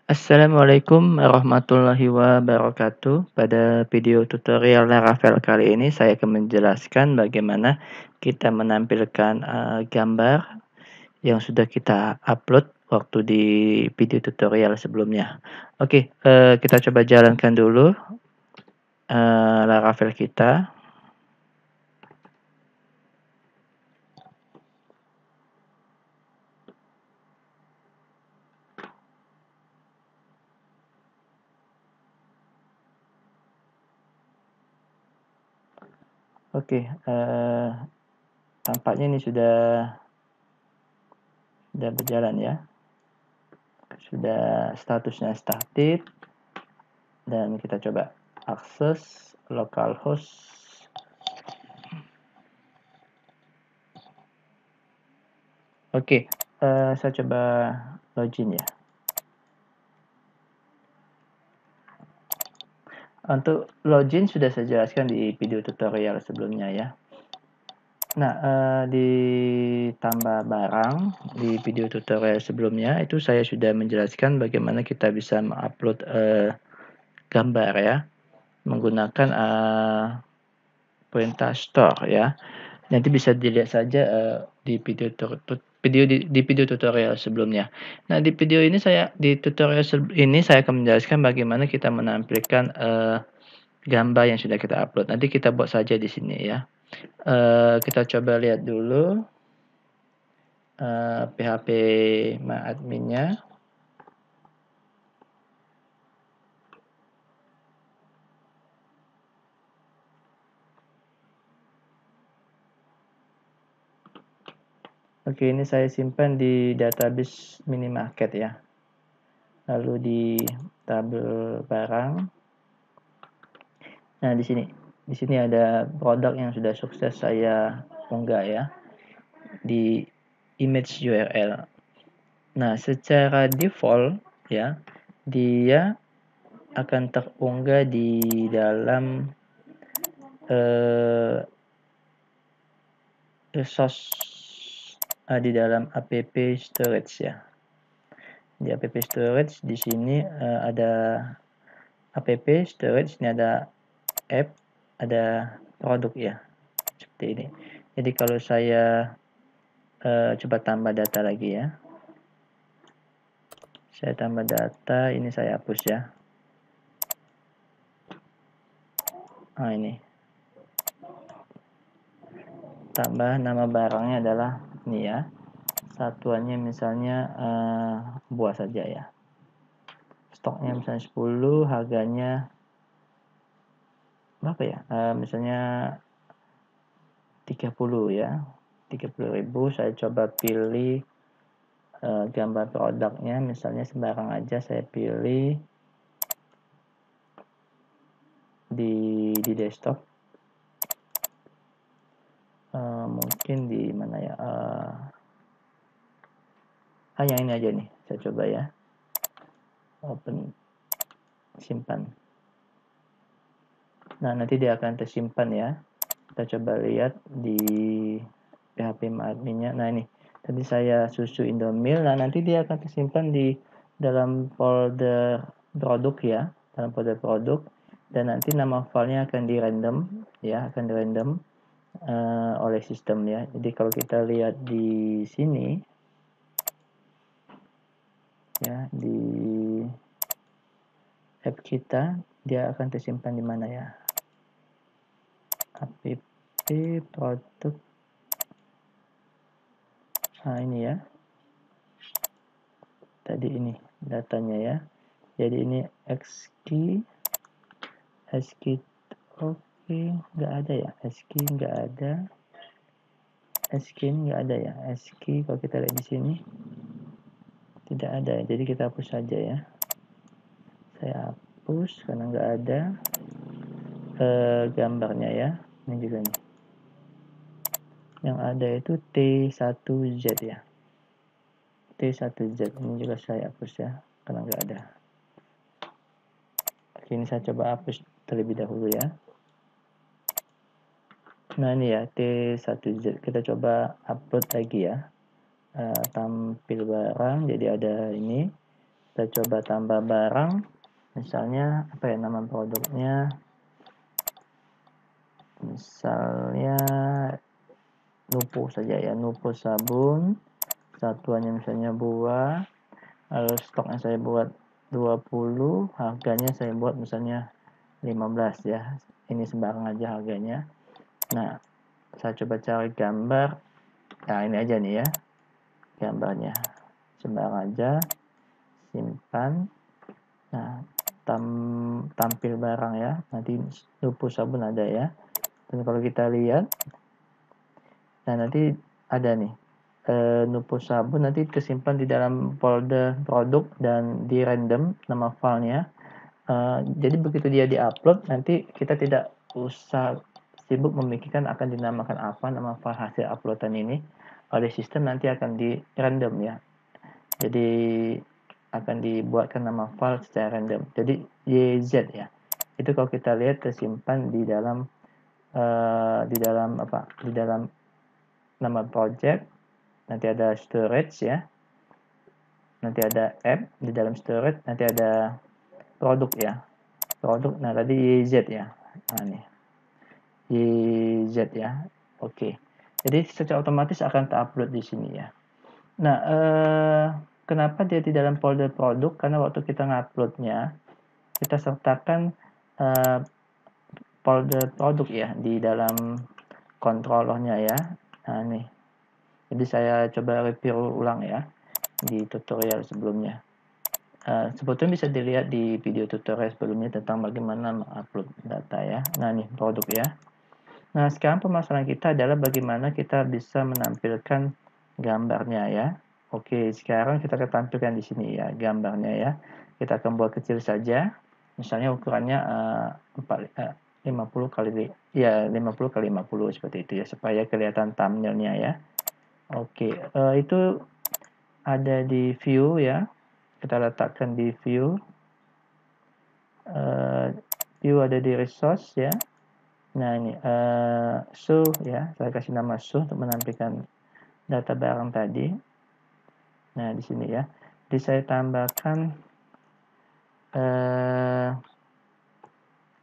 Assalamualaikum warahmatullahi wabarakatuh. Pada video tutorial Laravel kali ini saya akan menjelaskan bagaimana kita menampilkan gambar yang sudah kita upload waktu di video tutorial sebelumnya. Oke, kita coba jalankan dulu Laravel kita. Oke, tampaknya ini sudah berjalan ya. Sudah statusnya started, dan kita coba akses localhost. Oke, saya coba login ya. Untuk login sudah saya jelaskan di video tutorial sebelumnya ya. Nah, di tambah barang di video tutorial sebelumnya itu saya sudah menjelaskan bagaimana kita bisa mengupload gambar ya menggunakan perintah store ya. Nanti bisa dilihat saja di video tutorial sebelumnya. Nah, di video ini di tutorial ini saya akan menjelaskan bagaimana kita menampilkan gambar yang sudah kita upload. Nanti kita buat saja di sini ya. Kita coba lihat dulu PHP adminnya. Oke, ini saya simpan di database minimarket ya. Lalu di tabel barang. Nah, di sini ada produk yang sudah sukses saya unggah ya di image URL. Nah, secara default ya, dia akan terunggah di dalam resource di dalam app storage ya. Di app storage di sini ada app storage, ini ada app, ada produk ya. Seperti ini. Jadi kalau saya coba tambah data lagi ya. Saya tambah data, ini saya hapus ya. Nah, ini. Tambah nama barangnya adalah ini ya. Satuannya misalnya buah saja ya. Stoknya misalnya 10, harganya berapa ya? Misalnya 30 ya. 30.000, saya coba pilih gambar produknya, misalnya sembarang aja saya pilih di desktop. Mungkin di mana ya? Yang ini aja nih, saya coba ya. Open, simpan. Nah, nanti dia akan tersimpan ya. Kita coba lihat di PHP adminnya. Nah, ini tadi saya susu Indomil. Nah, nanti dia akan tersimpan di dalam folder produk ya, dalam folder produk, dan nanti nama filenya akan di random ya, akan di random oleh sistem ya. Jadi kalau kita lihat di sini ya, di app kita, dia akan tersimpan di mana ya? App produk. Nah, ini ya. Tadi ini datanya ya. Jadi ini xkey, oke, nggak ada ya, xkey nggak ada, skin nggak ada ya, xkey kalau kita lihat di sini tidak ada ya. Jadi kita hapus saja ya. Saya hapus karena nggak ada gambarnya ya. Ini juga nih. Yang ada itu T1Z ya. T1Z ini juga saya hapus ya karena nggak ada. Oke, ini saya coba hapus terlebih dahulu ya. Nah, ini ya T1Z. Kita coba upload lagi ya. Tampil barang, jadi ada ini Kita coba tambah barang, misalnya apa ya nama produknya, misalnya Nupo saja ya, Nupo sabun, satuannya misalnya buah, lalu stoknya saya buat 20, harganya saya buat misalnya 15 ya, ini sembarang aja harganya. Nah, saya coba cari gambar, nah ini aja nih ya gambarnya, sembarang aja, simpan. Nah, tampil barang ya, nanti Nupo sabun ada ya. Dan kalau kita lihat, nah nanti ada nih Nupo sabun nanti tersimpan di dalam folder produk dan di random nama filenya. Jadi begitu dia diupload, nanti kita tidak usah sibuk memikirkan akan dinamakan apa nama file hasil uploadan ini. Oleh sistem nanti akan di random ya. Jadi akan dibuatkan nama file secara random. Jadi YZ ya. Itu kalau kita lihat tersimpan di dalam apa? Di dalam nama project, nanti ada storage ya. Nanti ada app di dalam storage, nanti ada produk ya. Produk, nah tadi YZ ya. Nah nih. YZ ya. Oke. Jadi secara otomatis akan terupload di sini ya. Nah, kenapa dia di dalam folder produk? Karena waktu kita nguploadnya, kita sertakan folder produk ya di dalam controllernya ya. Nah, nih. Jadi saya coba review ulang ya di tutorial sebelumnya. Sebetulnya bisa dilihat di video tutorial sebelumnya tentang bagaimana mengupload data ya. Nah, nih produk ya. Nah, sekarang permasalahan kita adalah bagaimana kita bisa menampilkan gambarnya ya. Oke, sekarang kita akan tampilkan di sini ya gambarnya ya. Kita akan buat kecil saja. Misalnya ukurannya 50 kali 50 seperti itu ya supaya kelihatan thumbnailnya ya. Oke, itu ada di view ya. Kita letakkan di view. View ada di resource ya. Nah ini show ya, saya kasih nama show untuk menampilkan data barang tadi. Nah di sini ya, jadi saya tambahkan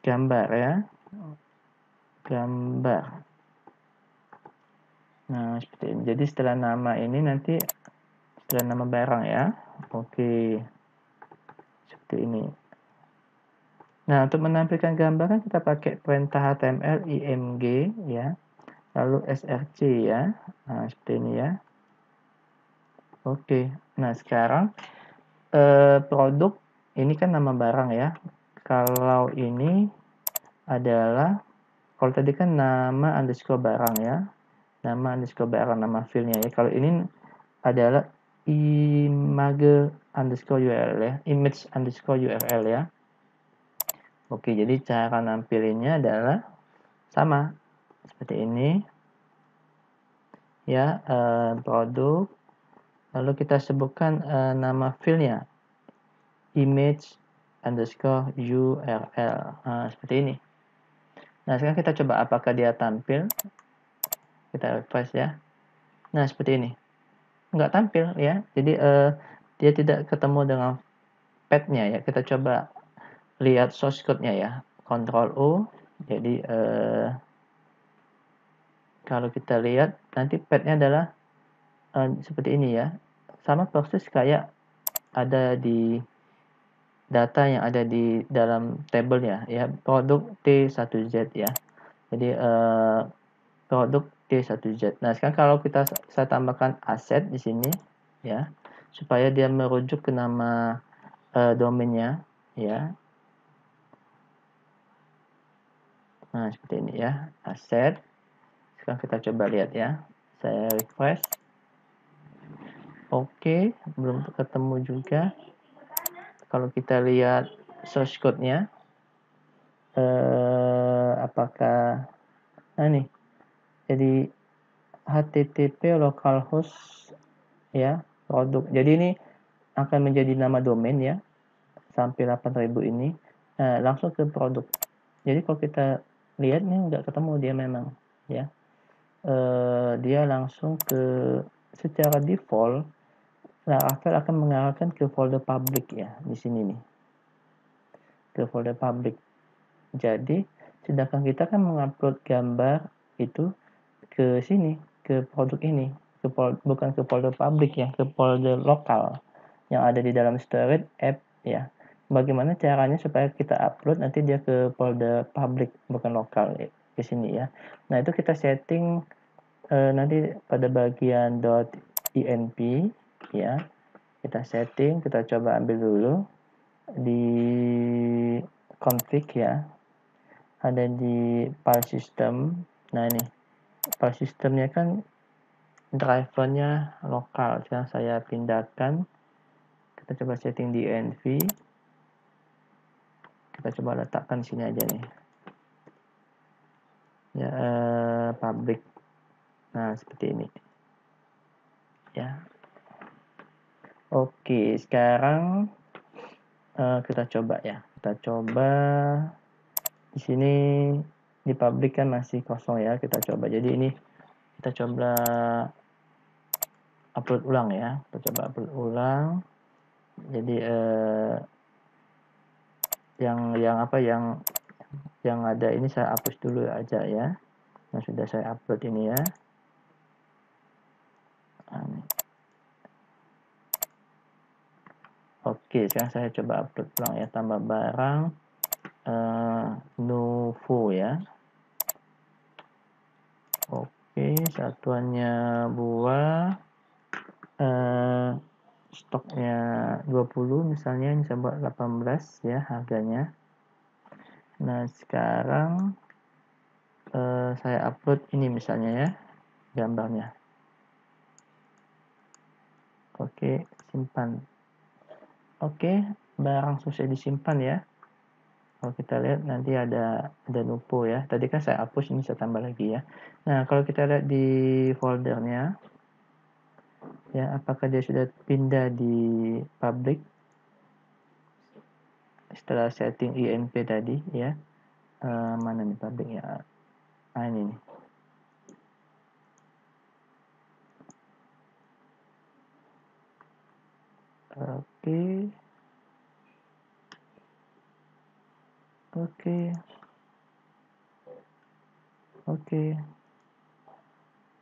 gambar ya, gambar. Nah seperti ini. Jadi setelah nama ini nanti setelah nama barang ya, oke seperti ini. Nah untuk menampilkan gambar kan kita pakai perintah HTML img ya, lalu src ya, nah seperti ini ya. Oke, nah sekarang produk ini kan nama barang ya. Kalau ini adalah, kalau tadi kan nama underscore barang ya, nama underscore barang, nama filenya ya. Kalau ini adalah image underscore URL ya, image underscore URL ya. Oke, jadi cara nampilinnya adalah sama seperti ini ya, produk. Lalu kita sebutkan nama filenya, image underscore URL. Nah, seperti ini. Nah, sekarang kita coba apakah dia tampil. Kita refresh ya. Nah, seperti ini. Nggak tampil ya. Jadi dia tidak ketemu dengan path-nya ya. Kita coba lihat source code-nya ya. Ctrl O. Jadi kalau kita lihat nanti path-nya adalah seperti ini ya. Sama persis kayak ada di data yang ada di dalam tabelnya ya, produk T1Z ya. Jadi produk T1Z. Nah, sekarang kalau saya tambahkan aset di sini ya, supaya dia merujuk ke nama domainnya ya. Nah, seperti ini ya, aset. Sekarang kita coba lihat ya. Saya refresh. Oke, belum ketemu juga. Kalau kita lihat source code-nya, apakah nih, jadi HTTP localhost ya, produk. Jadi ini akan menjadi nama domain ya, sampai 8000 ini. Nah, langsung ke produk. Jadi kalau kita lihat nih nggak ketemu dia memang ya. Dia langsung ke, secara default Laravel akan mengarahkan ke folder public ya, di sini nih, ke folder public. Jadi sedangkan kita kan mengupload gambar itu ke sini, ke produk ini, bukan ke folder public ya, ke folder lokal yang ada di dalam storage app ya. Bagaimana caranya supaya kita upload nanti dia ke folder public bukan lokal ya, ke sini ya. Nah, itu kita setting nanti pada bagian .env ya. Kita setting, kita coba ambil dulu di config ya. Ada di file system. Nah, ini file systemnya kan drivernya lokal. Sekarang saya pindahkan. Kita coba setting di env. Kita coba letakkan sini aja nih. Ya, public. Nah, seperti ini. Ya. Oke, sekarang kita coba ya. Kita coba di sini di public kan masih kosong ya. Kita coba. Jadi ini kita coba upload ulang ya. Kita coba upload ulang. Jadi yang ada ini saya hapus dulu aja ya. Yang sudah saya upload ini ya. Oke, sekarang saya coba upload ulang ya. Tambah barang Nuvo ya. Oke, satuannya buah. Stoknya 20 misalnya, ini saya buat 18 ya harganya. Nah, sekarang saya upload ini misalnya ya, gambarnya. Oke, simpan. Oke, barang selesai disimpan ya. Kalau kita lihat nanti ada Nuvo ya. Tadi kan saya hapus, ini saya tambah lagi ya. Nah, kalau kita lihat di foldernya ya, apakah dia sudah pindah di public setelah setting env tadi ya. Mana nih public ya? Ini nih.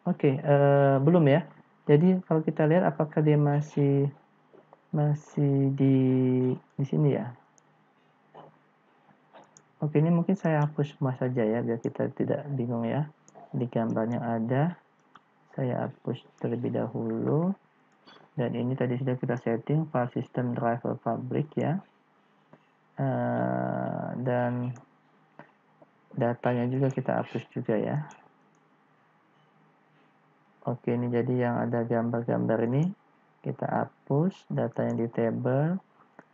Oke, belum ya. Jadi kalau kita lihat apakah dia masih di sini ya. Oke, ini mungkin saya hapus semua saja ya biar kita tidak bingung ya. Di gambar yang ada saya hapus terlebih dahulu. Dan ini tadi sudah kita setting file system driver public ya. Dan datanya juga kita hapus juga ya. Oke, ini jadi yang ada gambar-gambar ini kita hapus, data yang di table,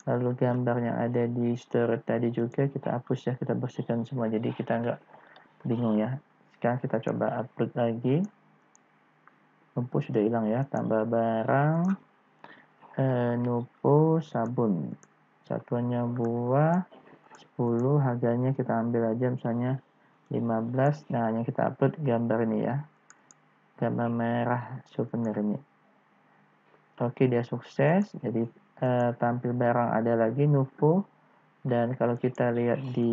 lalu gambar yang ada di storage tadi juga kita hapus ya, kita bersihkan semua jadi kita nggak bingung ya. Sekarang kita coba upload lagi. Nuvo sudah hilang ya, tambah barang Nuvo sabun, satuannya buah 10, harganya kita ambil aja misalnya 15. Nah, yang kita upload gambar ini ya, gambar merah souvenir ini. Oke, dia sukses. Jadi tampil barang ada lagi Nuvo. Dan kalau kita lihat di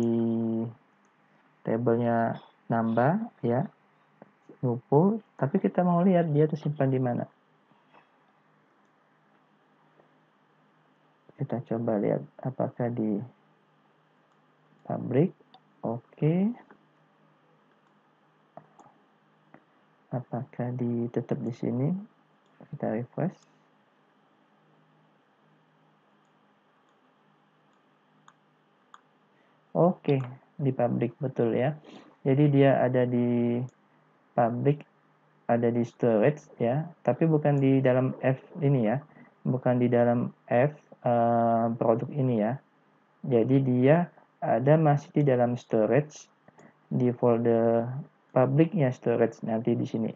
tabelnya nambah ya Nuvo, tapi kita mau lihat dia tersimpan di mana. Kita coba lihat apakah di public. Oke. Apakah tetap di sini? Kita refresh. Oke, di public betul ya. Jadi dia ada di public, ada di storage ya, tapi bukan di dalam F ini ya, bukan di dalam F produk ini ya. Jadi dia ada masih di dalam storage di folder publicnya storage nanti di sini.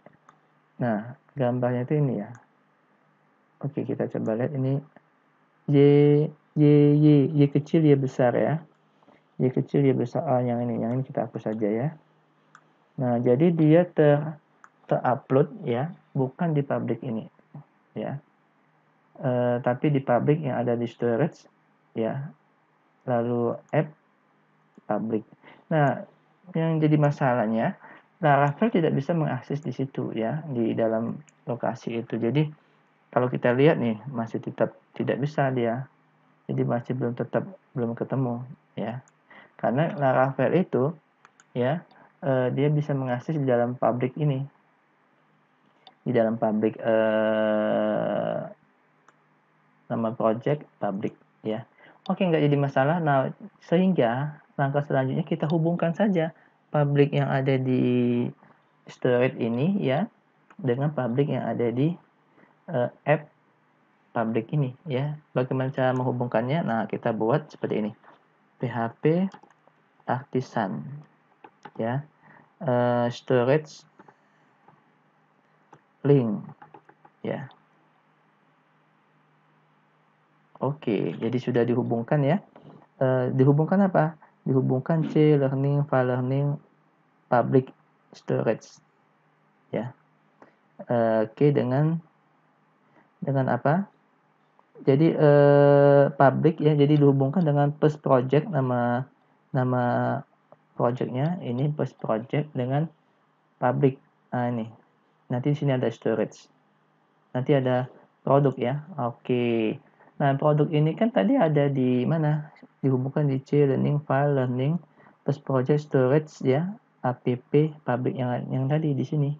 Nah, gambarnya itu ini ya. Oke, kita coba lihat ini Y kecil Y besar ya. Y kecil Y besar. Yang ini kita hapus saja ya. Nah, jadi dia terupload ya, bukan di public ini ya. tapi di public yang ada di storage ya, lalu app public. Nah, yang jadi masalahnya Laravel tidak bisa mengakses di situ ya, di dalam lokasi itu. Jadi kalau kita lihat nih masih tetap tidak bisa dia. Jadi masih belum ketemu ya. Karena Laravel itu ya dia bisa mengakses di dalam public ini. Di dalam public nama project public ya. Oke, nggak jadi masalah. Nah, sehingga langkah selanjutnya kita hubungkan saja public yang ada di storage ini ya dengan public yang ada di app public ini ya. Bagaimana cara menghubungkannya? Nah, kita buat seperti ini. PHP artisan ya. Storage link ya. Oke, jadi sudah dihubungkan ya. Dihubungkan apa? Dihubungkan C learning, file learning, public storage ya. Oke, dengan apa? Jadi public ya, jadi dihubungkan dengan first project, nama projectnya ini first project dengan public. Nah ini, nanti di sini ada storage, nanti ada produk ya. Oke, nah produk ini kan tadi ada di mana? Dihubungkan di C learning, file learning, first project, storage ya, app public yang tadi di sini,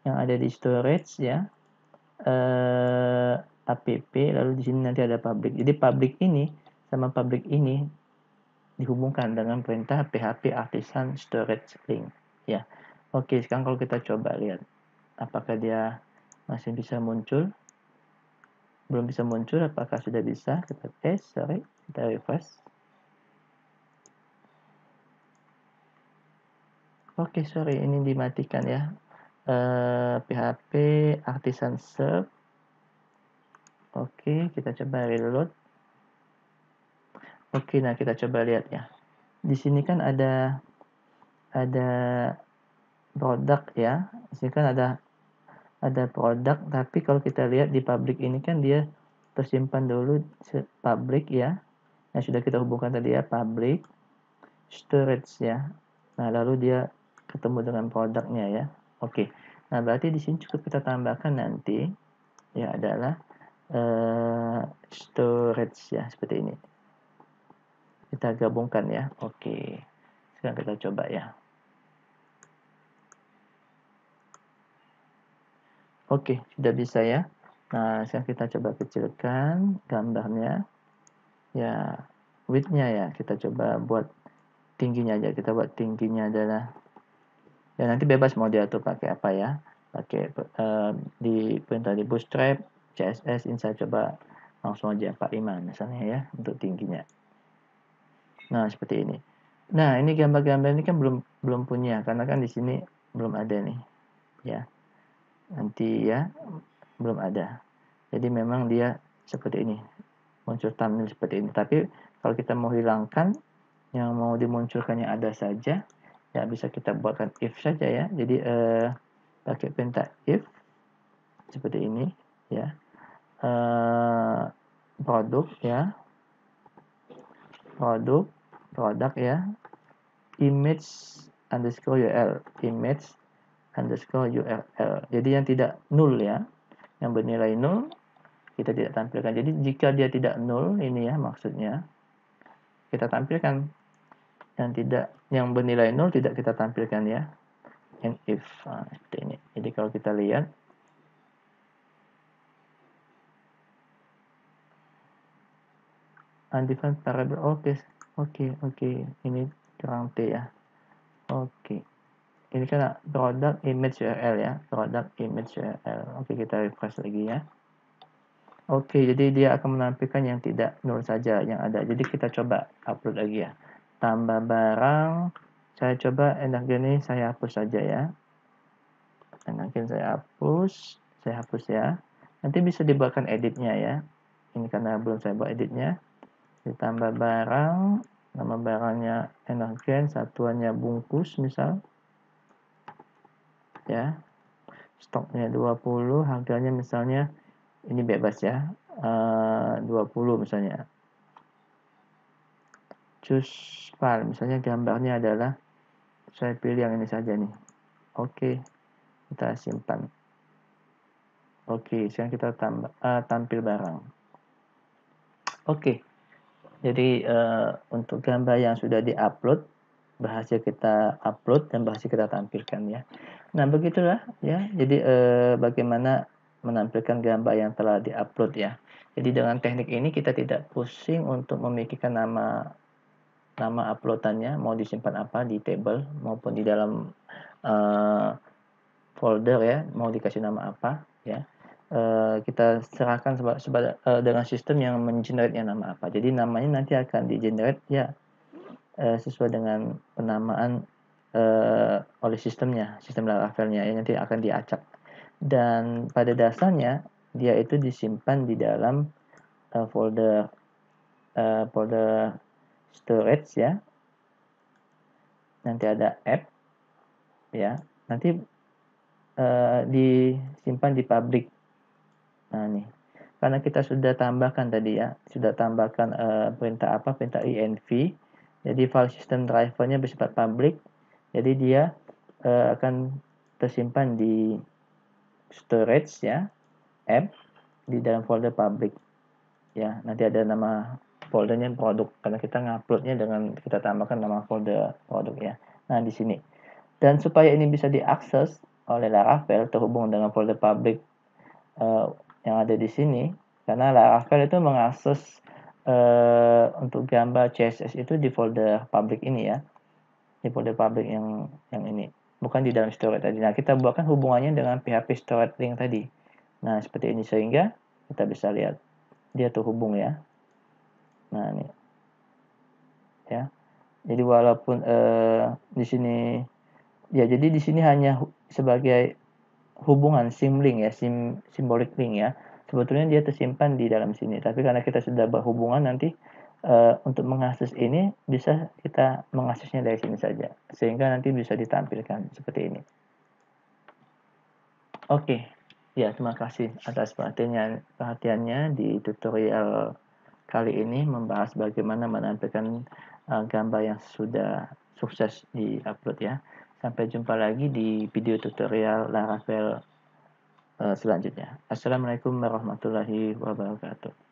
yang ada di storage ya. App lalu di sini nanti ada public. Jadi public ini sama public ini dihubungkan dengan perintah php artisan storage link ya. Oke, sekarang kalau kita coba lihat apakah dia masih bisa muncul. Belum bisa muncul, apakah sudah bisa? Kita tes, kita refresh. Oke, sorry, ini dimatikan ya. PHP artisan serve. Oke, kita coba reload. Oke, nah kita coba lihat ya. Di sini kan ada produk ya. Di sini kan ada produk, tapi kalau kita lihat di public ini kan dia tersimpan dulu public ya. Yang sudah kita hubungkan tadi ya, public storage ya. Nah, lalu dia ketemu dengan produknya ya. Oke. Nah, berarti di sini cukup kita tambahkan nanti ya adalah storage ya, seperti ini. Kita gabungkan ya. Oke. Sekarang kita coba ya. Oke, sudah bisa ya. Nah, sekarang kita coba kecilkan gambarnya. Ya, width-nya ya. Kita coba buat tingginya aja. Kita buat tingginya adalah ya nanti bebas mau diatur pakai apa ya. Pakai di perintah di Bootstrap, CSS, ini saya coba langsung aja 45 misalnya ya untuk tingginya. Nah, seperti ini. Nah, ini gambar-gambar ini kan belum punya karena kan di sini belum ada nih. Ya. Nanti ya belum ada. Jadi memang dia seperti ini. Muncul thumbnail seperti ini. Tapi kalau kita mau hilangkan yang mau dimunculkannya ada saja, ya bisa kita buatkan if saja ya. Jadi pakai perintah if seperti ini ya. Produk ya. Produk ya. Image underscore URL. Image underscore URL. Jadi yang tidak null ya. Yang bernilai null kita tidak tampilkan. Jadi jika dia tidak null ini ya maksudnya kita tampilkan. Yang bernilai null tidak kita tampilkan ya. And if seperti ini. Jadi kalau kita lihat undefined variable, oke, ini kurang T ya. Oke, ini kan product image URL ya, product image URL. Oke, kita refresh lagi ya. Oke, jadi dia akan menampilkan yang tidak null saja yang ada. Jadi kita coba upload lagi ya. Tambah barang, saya coba enaknya saya hapus saja ya. Enaknya saya hapus ya. Nanti bisa dibuatkan editnya ya. Ini karena belum saya buat editnya. Ditambah barang, nama barangnya energen, satuannya bungkus misal. Ya. Stoknya 20, harganya misalnya ini bebas ya. 20 misalnya. Choose file, misalnya gambarnya adalah, saya pilih yang ini saja nih. Oke, kita simpan. Oke, sekarang kita tampil barang. Oke, jadi untuk gambar yang sudah diupload, berhasil kita upload dan berhasil kita tampilkan ya. Nah begitulah ya. Jadi bagaimana menampilkan gambar yang telah diupload ya. Jadi dengan teknik ini kita tidak pusing untuk memikirkan nama uploadannya mau disimpan apa di table maupun di dalam folder ya, mau dikasih nama apa ya. Kita serahkan dengan sistem yang mengenerate nama apa. Jadi namanya nanti akan di-generate ya sesuai dengan penamaan oleh sistemnya, sistem Laravelnya ya, nanti akan diacak. Dan pada dasarnya dia itu disimpan di dalam folder storage ya. Nanti ada app ya. Nanti disimpan di public. Nah nih, karena kita sudah tambahkan tadi ya, sudah tambahkan perintah env. Jadi file system drivernya bersifat public. Jadi dia akan tersimpan di storage ya, app di dalam folder public ya. Nanti ada nama foldernya produk karena kita nguploadnya dengan kita tambahkan nama folder produk ya. Nah di sini. Dan supaya ini bisa diakses oleh Laravel terhubung dengan folder public yang ada di sini, karena Laravel itu mengakses untuk gambar CSS itu di folder public ini ya, di folder public yang ini, bukan di dalam storage tadi. Nah kita buatkan hubungannya dengan PHP storage link tadi. Nah seperti ini sehingga kita bisa lihat dia terhubung ya. Nah ini ya. Jadi walaupun di sini ya, jadi di sini hanya sebagai hubungan symlink ya, symbolic link ya. Sebetulnya dia tersimpan di dalam sini, tapi karena kita sudah berhubungan nanti untuk mengakses ini bisa kita mengaksesnya dari sini saja, sehingga nanti bisa ditampilkan seperti ini. Oke, ya terima kasih atas perhatiannya di tutorial kali ini membahas bagaimana menampilkan gambar yang sudah sukses di-upload ya. Sampai jumpa lagi di video tutorial Laravel selanjutnya. Assalamualaikum warahmatullahi wabarakatuh.